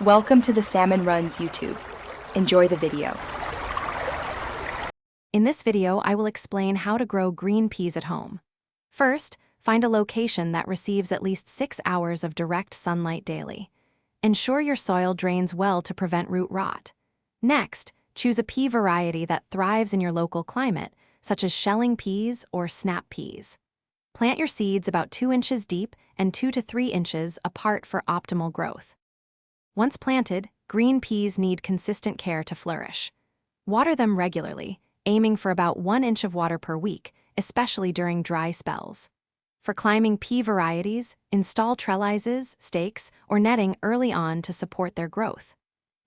Welcome to the Salmon Runs YouTube. Enjoy the video. In this video, I will explain how to grow green peas at home. First, find a location that receives at least 6 hours of direct sunlight daily. Ensure your soil drains well to prevent root rot. Next, choose a pea variety that thrives in your local climate, such as shelling peas or snap peas. Plant your seeds about 2 inches deep and 2 to 3 inches apart for optimal growth. Once planted, green peas need consistent care to flourish. Water them regularly, aiming for about 1 inch of water per week, especially during dry spells. For climbing pea varieties, install trellises, stakes, or netting early on to support their growth.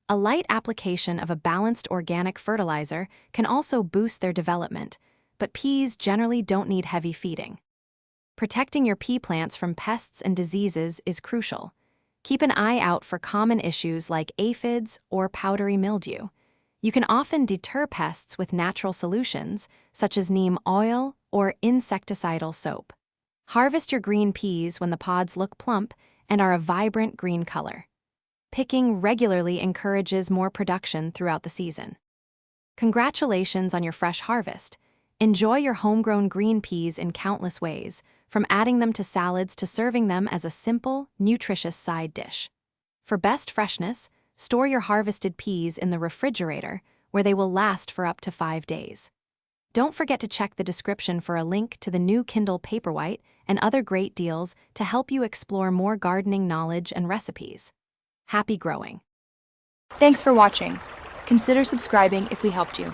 A light application of a balanced organic fertilizer can also boost their development, but peas generally don't need heavy feeding. Protecting your pea plants from pests and diseases is crucial. Keep an eye out for common issues like aphids or powdery mildew. You can often deter pests with natural solutions, such as neem oil or insecticidal soap. Harvest your green peas when the pods look plump and are a vibrant green color. Picking regularly encourages more production throughout the season. Congratulations on your fresh harvest. Enjoy your homegrown green peas in countless ways, from adding them to salads to serving them as a simple, nutritious side dish. For best freshness, store your harvested peas in the refrigerator, where they will last for up to 5 days. Don't forget to check the description for a link to the new Kindle Paperwhite and other great deals to help you explore more gardening knowledge and recipes. Happy growing! Thanks for watching. Consider subscribing if we helped you.